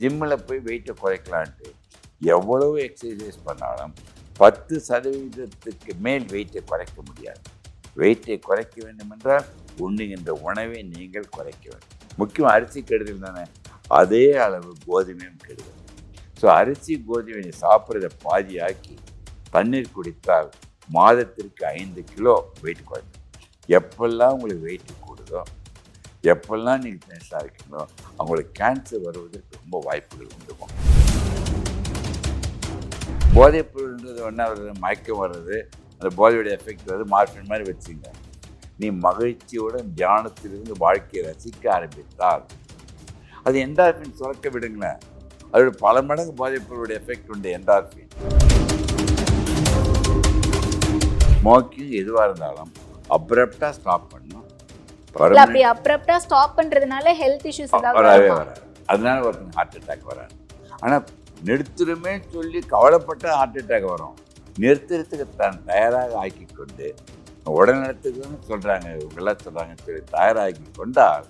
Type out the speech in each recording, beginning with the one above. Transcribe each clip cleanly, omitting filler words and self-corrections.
ஜிம்மில் போய் வெயிட்டை குறைக்கலான்ட்டு எவ்வளவு எக்ஸசைஸ் பண்ணாலும் 10% மேல் வெயிட்டை குறைக்க முடியாது. வெயிட்டை குறைக்க வேண்டும் என்றால் உண்ணுகின்ற உணவை நீங்கள் குறைக்க வேண்டும். முக்கியம் அரிசி கெடுதல் தானே, அதே அளவு கோதுமையும் கெடுதல். ஸோ அரிசி கோதுமை சாப்பிட்றத பாதியாக்கி தண்ணீர் குடித்தால் மாதத்திற்கு 5 கிலோ வெயிட் குறைக்கும். எப்பெல்லாம் உங்களுக்கு வெயிட் கூடுதோ, எப்பெல்லாம் நீங்கள் டென்ஷனாக இருக்கீங்களோ, அவங்களுக்கு கேன்சர் வருவதற்கு ரொம்ப வாய்ப்புகள் உண்டுக்கும். போதைப் பொருள்ன்றது ஒன்றா வருது, மயக்கம் வர்றது, அந்த போதையுடைய எஃபெக்ட் வருது, மார்பின் மாதிரி வச்சுங்க. நீ மகிழ்ச்சியுடன் தியானத்திலிருந்து வாழ்க்கையை ரசிக்க ஆரம்பித்தால் அது என்டார்பின் சுரக்க விடுங்களேன். அதோட பல மடங்கு போதைப் பொருளுடைய எஃபெக்ட் உண்டு என்டார்பின். ஸ்மோக்கிங் எதுவாக இருந்தாலும் அப்ரப்டாக ஸ்டாப் பண்ணணும். அப்படி அப்ரப்டா ஸ்டாப் பண்றதுனால ஹெல்த் இஷ்யூஸ் வரவே வராது. அதனால ஒருத்தங்க ஹார்ட் அட்டாக் வராது. ஆனால் நிறுத்துறமே சொல்லி கவலைப்பட்ட ஹார்ட் அட்டாக் வரும். நிறுத்துறதுக்கு தான் தயாராக ஆக்கி கொண்டு உடல்நலத்துக்குன்னு சொல்கிறாங்க, இவங்கெல்லாம் சொல்கிறாங்கன்னு சொல்லி தயாராகி கொண்டால்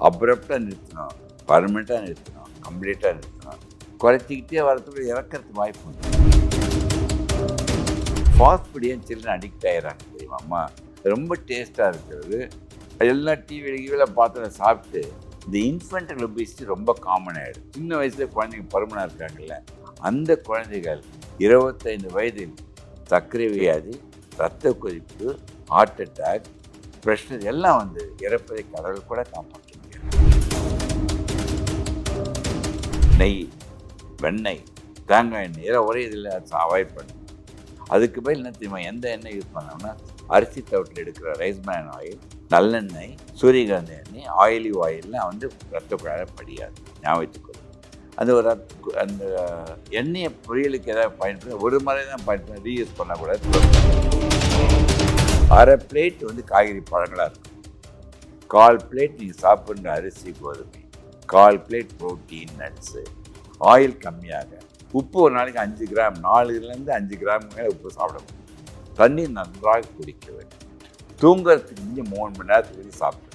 அப்ரப்டாக நிறுத்தணும், பர்மனெண்ட்டாக நிறுத்தணும், கம்ப்ளீட்டாக நிறுத்தணும். குறைச்சிக்கிட்டே வரத்துக்கு இறக்கிறதுக்கு வாய்ப்பு உண்டு. ஃபாஸ்ட் ஃபுட் ஏன் சில்ட்ரன் அடிக்ட் ஆகிறாங்க தெரியுமாம்மா? ரொம்ப டேஸ்ட்டாக இருக்கிறது, எல்லாம் டிவியில் பார்த்து சாப்பிட்டு இந்த இன்ஃபென்டல் ஒபிசிட்டி ரொம்ப காமன் ஆகிடும். சின்ன வயசில் குழந்தைங்க பருமனாக இருக்காங்கல்ல, அந்த குழந்தைகள் 25 வயதில் சர்க்கரை வியாதி, இரத்த கொதிப்பு, ஹார்ட் அட்டாக், ப்ரெஷர் எல்லாம் வந்து இறப்பதை கடவுள் கூட காப்பாற்ற முடியாது. நெய், வெண்ணெய், தேங்காய் எண்ணெய் இதெல்லாம் ஒரே இதில் அவாய்ட் பண்ணணும். அதுக்கு பதில் என்ன தெரியுமா, எந்த எண்ணெய் யூஸ் பண்ணோம்னா அரிசி தவிட்டில் எடுக்கிற ரைஸ்பிரான் ஆயில், நல்லெண்ணெய், சூரியகாந்தி எண்ணெய், ஆயிலி ஆயில்லாம் வந்து ரத்த குழாயை படியாது. ஞாபகத்துக்கு அந்த எண்ணெயை பொரியலுக்கு ஏதாவது பயன்படுத்த ஒரு முறை தான் பயன்படுத்த, ரீயூஸ் பண்ணக்கூடாது. அரை பிளேட் வந்து காய்கறி பழங்களாக இருக்கும், 1/4 பிளேட் நீங்கள் சாப்பிட்ற அரிசி கோதுமை, 1/4 பிளேட் ப்ரோட்டீன் நட்ஸு, ஆயில் கம்மியாக, உப்பு ஒரு நாளைக்கு 5 கிராம், 4லேருந்து 5 கிராம் மேலே உப்பு சாப்பிடணும். தண்ணீர் நன்றாக குடிக்க வேண்டும். தூங்குறதுக்கு இங்கே 3 மணி நேரத்துக்கு சாப்பிடணும்.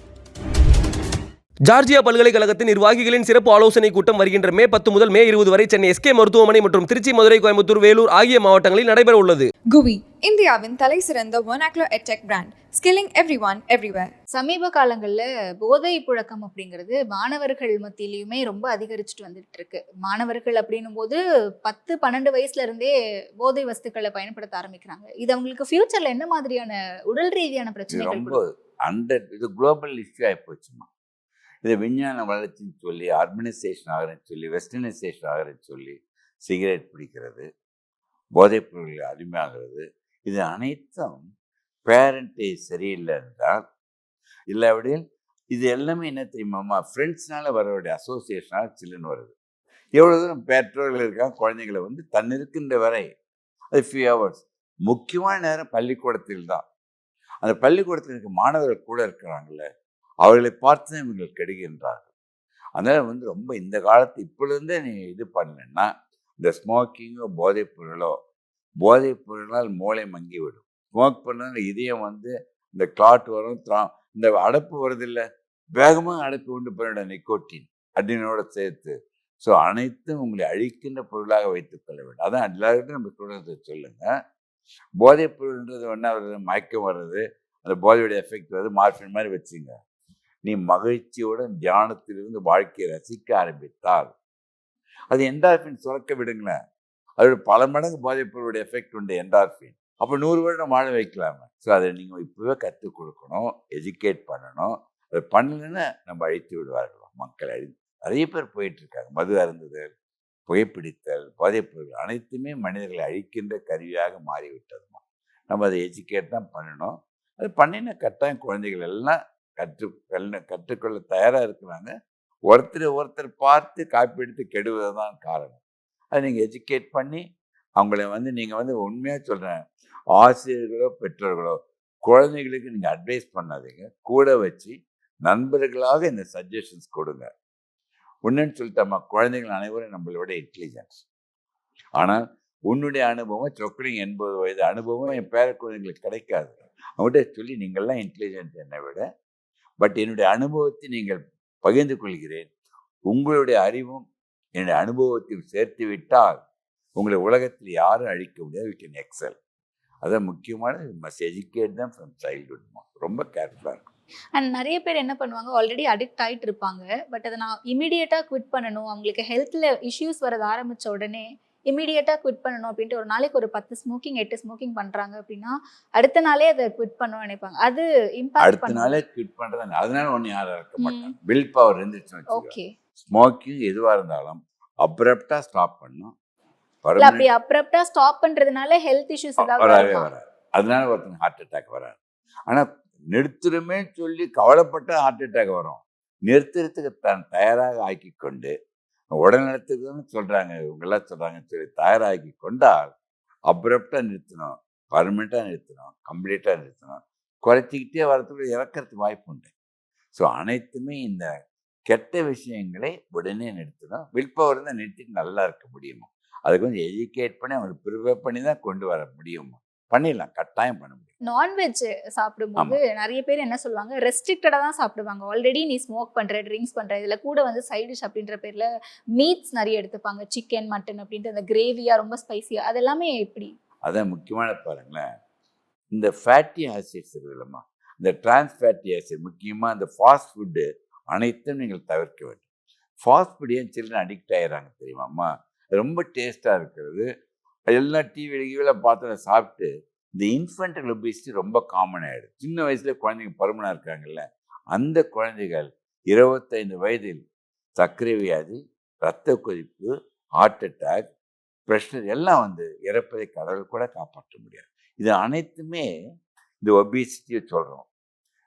ஜார்ஜியா பல்கலைக்கழகத்தின் நிர்வாகிகளின் சிறப்பு ஆலோசனை கூட்டம் வருகின்ற மே 10 முதல் மே 20 வரை சென்னை எஸ்கே மருத்துவமனை மற்றும் திருச்சி, மதுரை, கோயம்புத்தூர், வேலூர் ஆகிய மாவட்டங்களில் நடைபெற உள்ளது. குவி, இந்தியாவின் தலை சிறந்த vernacular edtech brand, skilling everyone everywhere. சமீப காலங்களில் போதை புழக்கம் அப்படிங்கிறது மாணவர்கள் மத்தியிலையுமே ரொம்ப அதிகரிச்சுட்டு வந்துட்டு இருக்கு. மாணவர்கள் அப்படின்னும் போது 10-12 வயசுல இருந்தே போதை வஸ்துக்களை பயன்படுத்த ஆரம்பிக்கிறாங்க. இது அவங்களுக்கு ஃபியூச்சர்ல என்ன மாதிரியான உடல் ரீதியான பிரச்சனைகள்? ரொம்ப இது குளோபல் இஷ்யூ ஆகி போச்சுமா. இது விஞ்ஞான வளர்ச்சின்னு சொல்லி, அர்பனைசேஷன் ஆகிறேன்னு சொல்லி, வெஸ்டர்னைசேஷன் ஆகிறேன்னு சொல்லி சிகரெட் பிடிக்கிறது, போதைப் பொருள்கள் அடிமையாகிறது, இது அனைத்தும் பேரண்டேஜ் சரியில்லை என்றால், இல்லாவிடில் இது எல்லாமே என்ன தெரியுமாம்மா, ஃப்ரெண்ட்ஸ்னால வரக்கூடிய அசோசியேஷனால் சில்லுன்னு வருது. எவ்வளோ தூரம் பெற்றோர்கள் இருக்காங்க, குழந்தைங்களை வந்து தன்னிருக்கின்ற வரை அது ஃபியூ ஹவர்ஸ், முக்கியமான நேரம் பள்ளிக்கூடத்தில் தான். அந்த பள்ளிக்கூடத்தில் இருக்க மாணவர்கள் கூட இருக்கிறாங்கல்ல, அவர்களை பார்த்து தான் இவர்கள் கெடுகின்றார்கள். அதனால் வந்து ரொம்ப இந்த காலத்து இப்பொழுதே நீ இது பண்ணலன்னா, இந்த ஸ்மோக்கிங்கோ போதைப் பொருளால் மூளை மங்கிவிடும். ஸ்மோக் பண்ணால் இதயம் வந்து இந்த கிளாட் வரும், இந்த அடைப்பு வருதில்லை, வேகமாக அடைப்பு உண்டு பண்ணிவிடும் நிக்கோட்டின் அட்ரினோட சேர்த்து. ஸோ அனைத்தும் உங்களை அழிக்கின்ற பொருளாக வைத்துக்கொள்ள வேண்டும். அதான் எல்லாருக்கிட்டும் நம்ம சொல்கிறத சொல்லுங்கள். போதைப் பொருள்ன்றது ஒன்றா வருது, மயக்கம் வர்றது, அந்த போதையுடைய எஃபெக்ட் வருது, மார்பின் மாதிரி வச்சுங்க. நீ மகிழ்ச்சியுடன் தியானத்திலிருந்து வாழ்க்கையை ரசிக்க ஆரம்பித்தால் அது என்டார்பின் சுரக்க விடுங்களேன். அதோட பல மடங்கு போதைப் பொருளுடைய எஃபெக்ட் உண்டு என்டார்பின். அப்போ 100 வருடம் வாழ வைக்கலாமே. ஸோ அதை நீங்கள் இப்போவே கற்றுக் கொடுக்கணும், எஜுகேட் பண்ணணும். அதை பண்ணலைன்னா நம்ம அழித்து விடுவார்கள். மக்கள் நிறைய பேர் போயிட்டுருக்காங்க. மது அருந்துதல், புகைப்பிடித்தல், போதைப் பொருள் அனைத்துமே மனிதர்களை அழிக்கின்ற கருவியாக மாறிவிட்டதுமா. நம்ம அதை எஜுகேட் தான் பண்ணணும். அது பண்ணின கட்டாயம் குழந்தைகள் எல்லாம் கற்றுக்கொள்ள தயாராக இருக்கிறாங்க. ஒருத்தர் பார்த்து காப்பி எடுத்து கெடுவது தான் காரணம். அதை நீங்கள் எஜுகேட் பண்ணி அவங்கள வந்து நீங்கள் வந்து உண்மையாக சொல்கிறேன், ஆசிரியர்களோ பெற்றோர்களோ குழந்தைகளுக்கு நீங்கள் அட்வைஸ் பண்ணாதீங்க, கூட வச்சு நண்பர்களாக இந்த சஜஷன்ஸ் கொடுங்க. ஒன்றுன்னு சொல்லிட்டோம்மா, குழந்தைகள் அனைவரும் நம்மளோட இன்டெலிஜென்ஸ். ஆனால் உன்னுடைய அனுபவம் சொக்கலிங் 80 வயது அனுபவம் என் பேர குழந்தைங்களுக்கு கிடைக்காது. அவங்கள்ட்ட சொல்லி நீங்கள்லாம் இன்டெலிஜென்ட் என்னை விட, பட் என்னுடைய அனுபவத்தை நீங்கள் பகிர்ந்து கொள்கிறேன். உங்களுடைய அறிவும் என்னுடைய அனுபவத்தில் சேர்த்து விட்டால் உங்களை உலகத்தில் யாரும் அழிக்க முடியாது. You can excel. அதான் முக்கியமானது. மஸ்ட் எஜுகேட் தான் ஃப்ரம் சைல்ட்ஹுட். ரொம்ப கேர்ஃபுல்லாக இருக்கும். அண்ட் நிறைய பேர் என்ன பண்ணுவாங்க, ஆல்ரெடி அடிக்ட் ஆயிட்டு இருப்பாங்க. பட் அதை நான் இமீடியட்டா குவிட் பண்ணணும், அவங்களுக்கு ஹெல்த்ல இஷ்யூஸ் வரத ஆரம்பிச்ச உடனே இமீடியட்டா குவிட் பண்ணணும் அப்படின்ட்டு ஒரு நாளைக்கு ஒரு 10 ஸ்மோக்கிங் 8 ஸ்மோக்கிங் பண்றாங்க அப்படின்னா அடுத்த நாளே அதை குவிட் பண்ணணும்னு நினைப்பாங்க. அது இம்பாக்ட் அடுத்த பண்ணும். நாளே குவிட் பண்ணுறது அதனால ஒன்றும் யாரும் இருக்க மாட்டாங்க. வில் பவர் இருந்துச்சுன்னு வச்சுக்கோங்க. ஓகே. ஸ்மோக்கிங் எதுவாக இருந்தாலும் அப்ரப்டாக ஸ்டாப் பண்ணணும். இல்ல அப்படி அப்ரப்டா ஸ்டாப் பண்றதுனால ஹெல்த் இஷ்யூஸ் ஏதாவது வரவே வருமா? வராது. அதனால ஒருத்தங்க ஹார்ட் அட்டாக் வராது. ஆனால் நிறுத்துறமே சொல்லி கவலைப்பட்ட ஹார்ட் அட்டாக் வரும். நிறுத்துறதுக்கு தான் தயாராக ஆக்கி கொண்டு உடல்நலத்துக்குன்னு சொல்கிறாங்க, இவங்கெல்லாம் சொல்கிறாங்கன்னு சொல்லி தயாராகி கொண்டால் அப்ரப்டாக நிறுத்தணும், பர்மனெண்ட்டாக நிறுத்தணும், கம்ப்ளீட்டாக நிறுத்தணும். குறைச்சிக்கிட்டே வரதுக்குள்ள இறக்கிறதுக்கு வாய்ப்பு உண்டு. ஸோ அனைத்துமே இந்த கெட்ட விஷயங்களை உடனே நிறுத்தணும். வில் பவர் தான் நிறுத்திட்டு நல்லா இருக்க முடியுமா? அதை கொஞ்சம் எஜுகேட் பண்ணி அவங்களுக்கு ப்ரிப்பேர் பண்ணி தான் கொண்டு வர முடியுமா? பண்ணிடலாம், கட்டாயம் பண்ண முடியும். நான்வெஜ் சாப்பிடும்போது நிறைய பேர் என்ன சொல்லுவாங்க, ரெஸ்ட்ரிக்டடா தான் சாப்பிடுவாங்க. ஆல்ரெடி நீ ஸ்மோக் பண்ற, ட்ரிங்க்ஸ் பண்ற, இதுல கூட வந்து சைட் டிஷ் அப்படின்ற பேர்ல மீட்ஸ் நிறைய எடுத்துப்பாங்க. சிக்கன், மட்டன் அப்படின்ட்டு அந்த கிரேவியா ரொம்ப ஸ்பைசியா, அது எல்லாமே எப்படி? அதான் முக்கியமான பாருங்களேன், இந்த ஃபேட்டி ஆசிட்ஸ் இருக்குல்லம்மா, இந்த டிரான்ஸ் ஃபேட்டி ஆசிட், முக்கியமாக இந்த ஃபாஸ்ட் ஃபுட்டு அனைத்தும் நீங்கள் தவிர்க்க வேண்டும். ஃபாஸ்ட் ஃபுட் ஏன் சில்ட்ரன் அடிக்ட் ஆகிடுறாங்க தெரியுமாம்மா? ரொம்ப டேஸ்ட்டாக இருக்கிறது எல்லாம் டிவியில் பார்த்து அதை சாப்பிட்டு இந்த இன்ஃபென்டல் ஒபிசிட்டி ரொம்ப காமன் ஆகிடும். சின்ன வயசுல குழந்தைங்க பருமனாக இருக்காங்கல்ல, அந்த குழந்தைகள் 25 வயதில் சர்க்கரை வியாதி, இரத்த கொதிப்பு, ஹார்ட் அட்டாக், ப்ரெஷர் எல்லாம் வந்து இறப்பதை கடவுள் கூட காப்பாற்ற முடியாது. இது அனைத்துமே இந்த ஒபிசிட்டியை சொல்கிறோம்,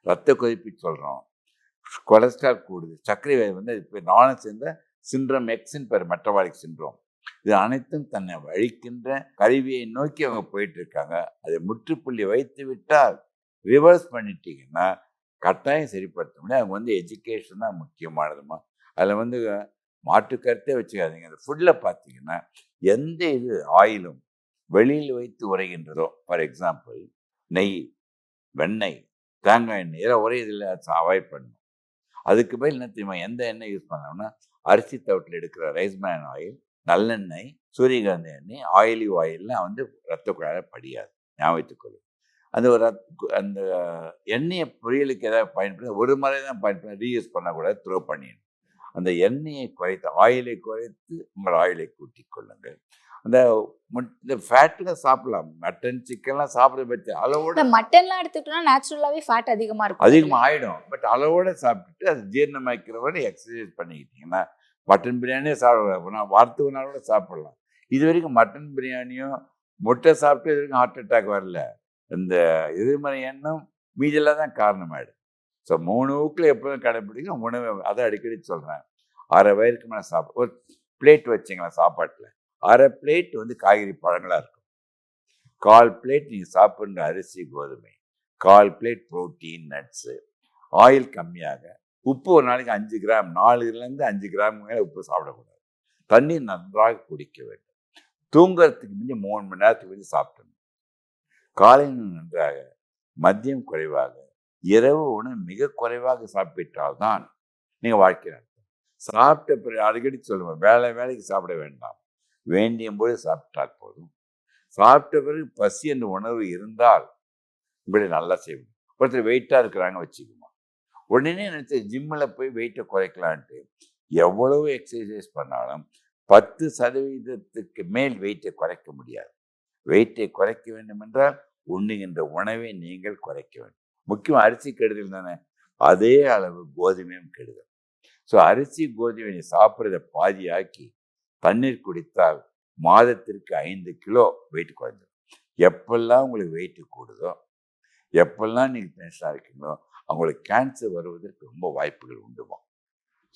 இரத்த கொதிப்பு சொல்கிறோம், கொலஸ்ட்ரால் கூடுது, சர்க்கரை வியாதி வந்து இப்போ நானும் சேர்ந்த சிண்ட்ரோம் எக்ஸ்ன்னு பேர், மெட்டபாலிக் சிண்ட்ரோம். இது அனைத்தும் தன்னை அழிக்கின்ற கருவியை நோக்கி அவங்க போயிட்டு இருக்காங்க. அதை முற்றுப்புள்ளி வைத்து விட்டால், ரிவர்ஸ் பண்ணிட்டீங்கன்னா கட்டாயம் சரிப்படுத்த முடியும். அவங்க வந்து எஜுகேஷன் தான் முக்கியமானதுமா. அதில் வந்து மாற்று கருத்தே வச்சுக்காதீங்க. அந்த ஃபுட்டில் பார்த்தீங்கன்னா எந்த இது ஆயிலும் வெளியில் வைத்து உரைகின்றதோ, ஃபார் எக்ஸாம்பிள் நெய், வெண்ணெய், தேங்காய் எண்ணெய், இதெல்லாம் ஒரே இதில் அவாய்ட் பண்ணணும். அதுக்கு பதில் என்ன தெரியுமா, எந்த எண்ணெய் யூஸ் பண்ணோம்னா அரிசி தவிட்டில் எடுக்கிற ரைஸ்மேன் ஆயில், நல்லெண்ணெய், சூரியகாந்தி எண்ணெய், ஆயிலி ஆயில்லாம் வந்து ரத்த குழாயில் படியாது, ஞாபகத்துக்கொள்ளும். அந்த ஒரு அந்த எண்ணெயை பொரியலுக்கு ஏதாவது பயன்படுத்த ஒரு முறை தான் பயன்படுத்த, ரீயூஸ் பண்ணக்கூடாது, த்ரோ பண்ணிடணும். அந்த எண்ணெயை குறைத்து, ஆயிலை குறைத்து உங்கள் ஆயிலை கூட்டிக் கொள்ளுங்கள். அந்த இந்த ஃபேட்டில் சாப்பிடலாம், மட்டன் சிக்கன்லாம் சாப்பிட பற்றி அளவோட. மட்டன்லாம் எடுத்துக்கிட்டோம்னா நேச்சுரலாகவே ஃபேட் அதிகமாக இருக்கும், அதிகமாக ஆகிடும். பட் அளவோட சாப்பிட்டுட்டு அது ஜீரணமாக்கிற வரை எக்ஸசைஸ் பண்ணிக்கிட்டீங்கன்னா மட்டன் பிரியாணியே சாப்பிட வாரத்துக்கு ஒரு நாள் கூட சாப்பிடலாம். இது வரைக்கும் மட்டன் பிரியாணியும் முட்டை சாப்பிட்டு இது வரைக்கும் ஹார்ட் அட்டாக் வரல. இந்த எதிர்மறை எண்ணம் மீதெல்லாம் தான் காரணமாயிடும். ஸோ 3 ஊக்கில் எப்போதும் கடைப்பிடிக்கும் உணவை, அதை அடிக்கடி சொல்கிறேன். 1/2 வயிறுக்கு மேலே சாப்பிட ஒரு பிளேட் வச்சிங்களா சாப்பாட்டில், 1/2 பிளேட் வந்து காய்கறி பழங்களாக இருக்கும், 1/4 பிளேட் நீங்கள் சாப்பிட்ற அரிசி கோதுமை, 1/4 பிளேட் ப்ரோட்டீன் நட்ஸு, ஆயில் கம்மியாக, உப்பு ஒரு நாளைக்கு 5 கிராம், 4லேருந்து 5 கிராம் மேலே உப்பு சாப்பிடக்கூடாது. தண்ணீர் நன்றாக குடிக்க வேண்டும். தூங்குறதுக்கு மிஞ்சி 3 மணி நேரத்துக்கு வந்து சாப்பிடணும். காலையில் நன்றாக, மதியம் குறைவாக, இரவு உணவு மிக குறைவாக சாப்பிட்டால்தான் நீங்கள் வாழ்க்கை நடத்தும். சாப்பிட்ட பிறகு அடிக்கடி சொல்லுவேன், வேலைக்கு சாப்பிட வேண்டாம், வேண்டிய போது சாப்பிட்டால் போதும். சாப்பிட்ட பிறகு பசி என்ற உணவு இருந்தால் இப்படி நல்லா செய்யணும். ஒருத்தர் வெயிட்டாக இருக்கிறாங்க வச்சுக்குவோம், உடனே நினச்சி ஜிம்மில் போய் வெயிட்டை குறைக்கலான்ட்டு எவ்வளவு எக்ஸசைஸ் பண்ணாலும் 10% மேல் வெயிட்டை குறைக்க முடியாது. வெயிட்டை குறைக்க வேண்டும் என்றால் உண்ணுகின்ற உணவை நீங்கள் குறைக்க வேண்டும். முக்கியம் அரிசி கெடுதல் தானே, அதே அளவு கோதுமையும் கெடுதல். ஸோ அரிசி கோதுமை நீ சாப்பிட்றத பாதியாக்கி தண்ணீர் குடித்தால் மாதத்திற்கு 5 கிலோ வெயிட் குறைஞ்சிடும். எப்பெல்லாம் உங்களுக்கு வெயிட்டு கூடுதோ, எப்பெல்லாம் நீங்கள் டென்ஷனாக இருக்கீங்களோ, அவங்களுக்கு கேன்சர் வருவதற்கு ரொம்ப வாய்ப்புகள் உண்டுமா.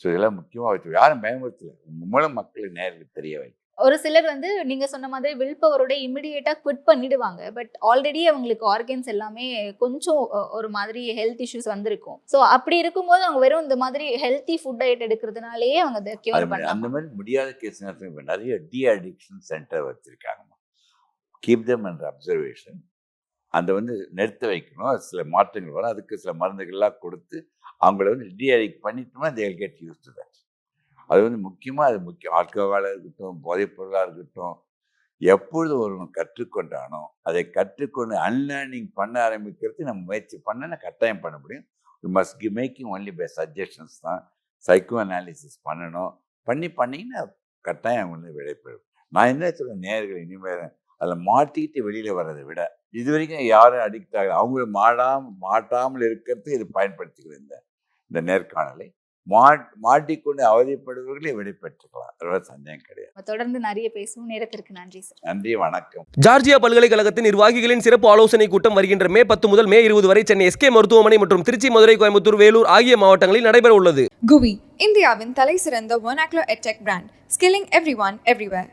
ஸோ இதெல்லாம் முக்கியமாக யாரும் பயமுறுத்தலை, உங்கள் மூலம் மக்களுக்கு நேரில் தெரிய வைக்கும். ஒரு சிலர் வந்து நீங்க சொன்ன மாதிரி வில் பவரோட இமிடியேட்டா குவிட் பண்ணிடுவாங்க. பட் ஆல்ரெடி அவங்களுக்கு ஆர்கன்ஸ் எல்லாமே கொஞ்சம் ஒரு மாதிரி ஹெல்த் இஷ்யூஸ் வந்திருக்கும். ஸோ அப்படி இருக்கும்போது அவங்க வெறும் இந்த மாதிரி ஹெல்த்தி ஃபுட் டயட் எடுக்கிறதுனாலேயே அவங்க அதை கியூர் பண்ணலாம். அந்த மாதிரி முடியாத கேஸ் நிறைய டி அடிக்ஷன் சென்டர் வச்சுருக்காங்கம்மா. Keep them under observation. அந்த வந்து நிறுத்த வைக்கணும். அது சில மாற்றங்கள் வரும், அதுக்கு சில மருந்துகள்லாம் கொடுத்து அவங்கள வந்து டி அடிக்ட் பண்ணிட்டோம்னா they will get used to that. அது வந்து முக்கியமாக அது முக்கியம். ஆல்கஹாலாக இருக்கட்டும், போதைப் பொருளாக இருக்கட்டும், எப்பொழுது ஒருவன் கற்றுக்கொண்டானோ அதை கற்றுக்கொண்டு அன்லேர்னிங் பண்ண ஆரம்பிக்கிறது நம்ம முயற்சி பண்ண கட்டாயம் பண்ண முடியும். We must making only by suggestions தான். சைக்கோ அனாலிசிஸ் பண்ணணும். பண்ணிங்கன்னா கட்டாயம் வந்து விடைபெறும். நான் என்ன சொல்கிறேன், நேயர்கள் இனிமேல் அதில் மாட்டிக்கிட்டு வெளியில் வர்றதை விட இது வரைக்கும் யாரும் அடிக்ட் ஆகல, அவங்க மாட்டாமல் இருக்கிறதுக்கு இது பயன்படுத்திக்கிற இந்த நேர்காணலை மாட்டிக்கொண்டு அவதிப்படுபவர்களே விடை பெற்றுக்கலாம். அதோட சந்தேகம் கிடையாது. தொடர்ந்து நிறைய பேசுவோம். நேரத்திற்கு நன்றி சார். நன்றி, வணக்கம். ஜார்ஜியா பல்கலைக்கழகத்தின் நிர்வாகிகளின் சிறப்பு ஆலோசனை கூட்டம் வருகின்ற மே 10 முதல் மே 20 வரை சென்னை எஸ்கே மருத்துவமனை மற்றும் திருச்சி, மதுரை, கோயம்புத்தூர், வேலூர் ஆகிய மாவட்டங்களில் நடைபெற உள்ளது. GUI, இந்தியாவின் தலை சிறந்த vernacular edtech brand, skilling everyone everywhere.